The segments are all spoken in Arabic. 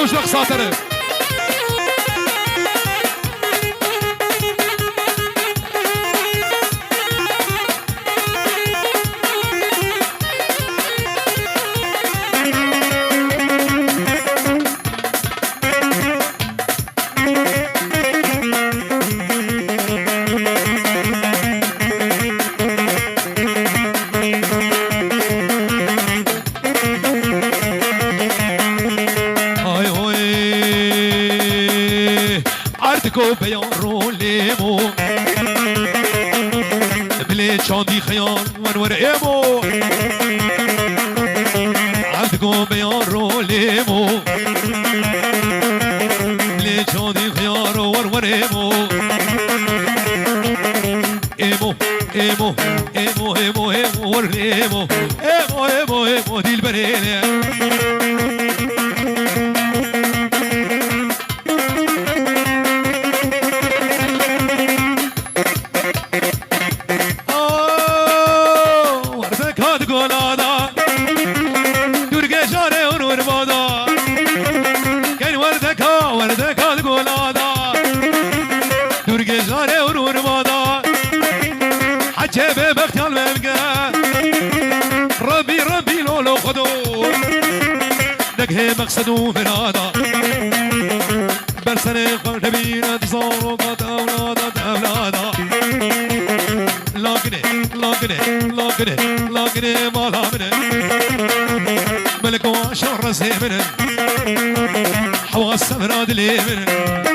ساتر وشلق ساتر بيارو ليمو بليت شاندي خيال ونور ايمو عندكم بيارو ليمو بليت شاندي خيال ونور ايمو ايمو ايمو ايمو ايمو ايمو ور ايمو ايمو ايمو ايمو دي البريله هي مقصدو فرادا برسنة قلبينا تصورقات أولادا لاقني مالا منه ملك وعشر رسي منه حواس مراد لي منه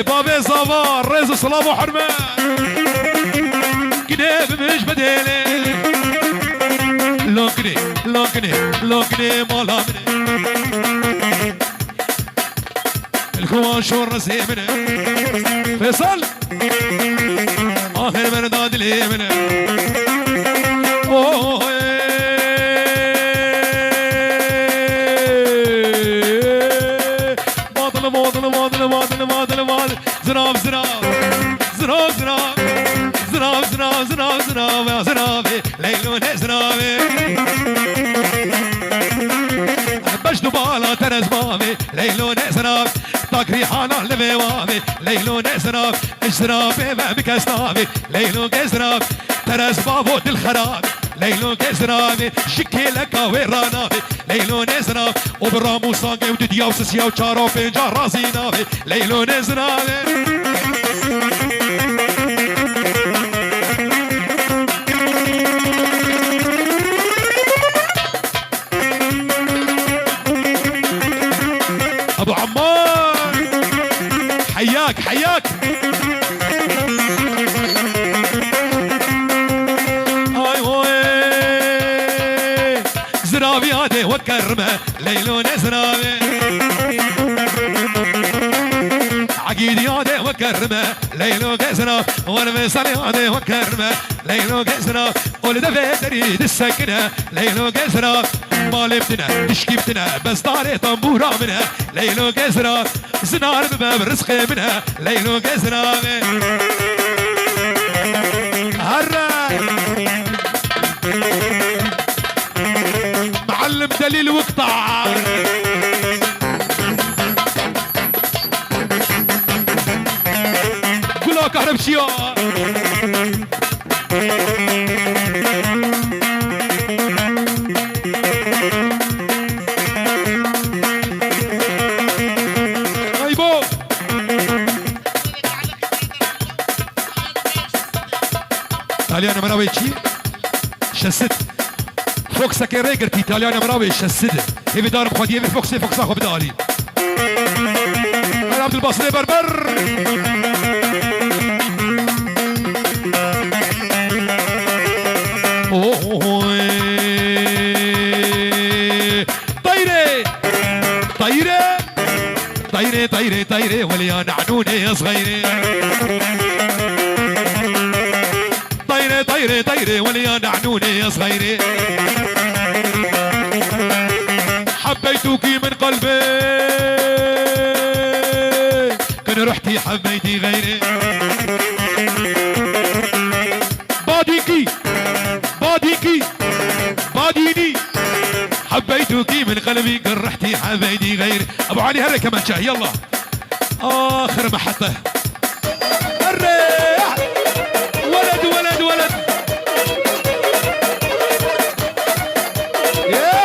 بابي صبار رئيس السلام وحرمان كنيب مش بديلي لوكني مالا مني الكواش والرسي مني فيصل آخر من داد لي مني زراب ليلون زرابي باش بالا ترز بابي ليلون زراب طاقري حانا لبيوابي ليلون زراب زرابي ما بكسنابي ليلون زراب ترز بابو الخراب ليلون زرابي شكي لك ويرانابي ليلون زراب وبرامو صاقي ودديا وسسيا وشارو فينجا رازينابي ليلون زرابي ابو عمار حياك هاي هاي زرابي هادي وكرمه ليلون زرابي عقيدي هادي وكرمه ليلون زراب والمصري هادي وكرمه ليلون زراب ولد تريد السكنه ليلون زراب مالبتنا تشكيبتنا بس داري طنبورة منها ليلو كسرة زنار بباب رزقي منها ليلو كسرة هرا معلم دليل وقطع قولوا كهربشيو إيطاليانا مراوي شي شست فوكسا كريجر إيطاليانا مراوي شست هي بدار بخديه فوكسا خو بدالي هلا عبد الباسط بربر طيري طيري طيري طيري طيري وليا نعنوني يا صغيري طيري طيري طيري وليا نعنوني يا صغيري حبيتوكي من قلبي كن رحتي حبيتي غيري باديكي باديكي باديني حبيتوكي من قلبي كن رحتي حبيتي غيري ابو علي هري كمان شاه يلا اخر محطه الريح ولد ولد ولد يا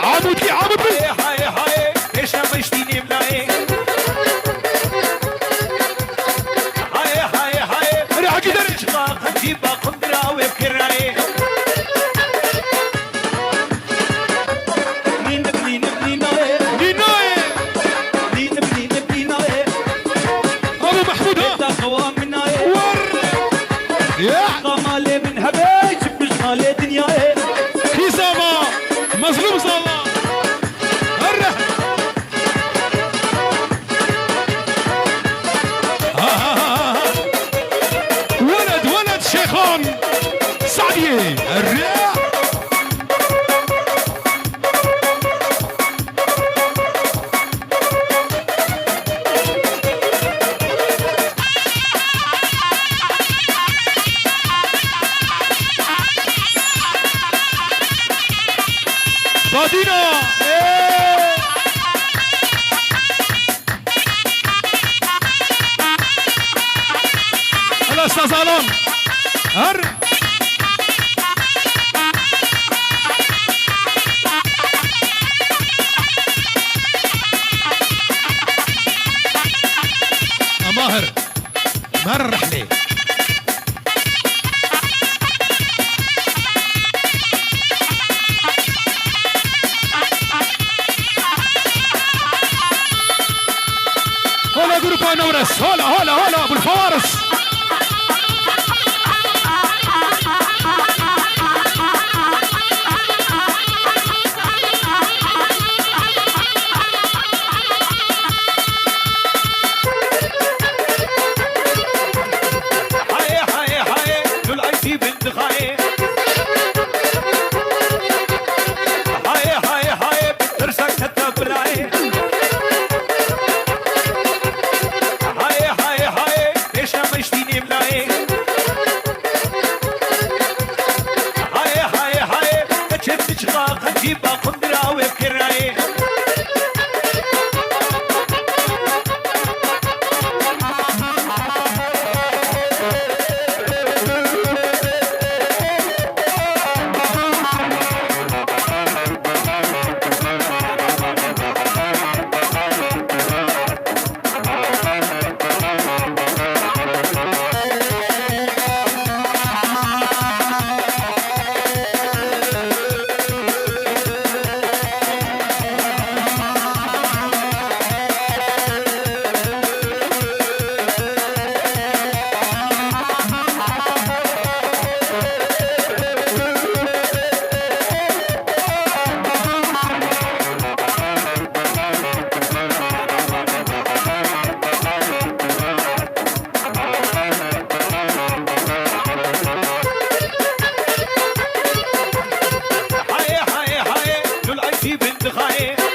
عمودي عمودي هاي هاي ايش ما يشتيني ملاي هاي هاي هاي انا حكي دري شقاق هنجيبها قدرة وبكراي نين بنين بنيناي نيناي نين بنين بنيناي ابو محمود ها خوام مناي ور يا قمالي من هباي شوف مشغالي دنياي في صبا مظلوم صبا هره ولد ولد شيخان سعديه الرياح بادينا الاستاذ علام هر ماهر ماهر الرحله هلا جروب نورس هلا هلا هلا ابو الفوارس هاي هاي هاي دول عيشي بنت خاي هاي هاي هاي بترسك كتب راي هاي هاي هاي ايش ما يشتيني ملاي هاي هاي هاي بتشد شقاق هنجيبها قدرة وبكراي هاي هاي هاي دول عيشي بنت خاي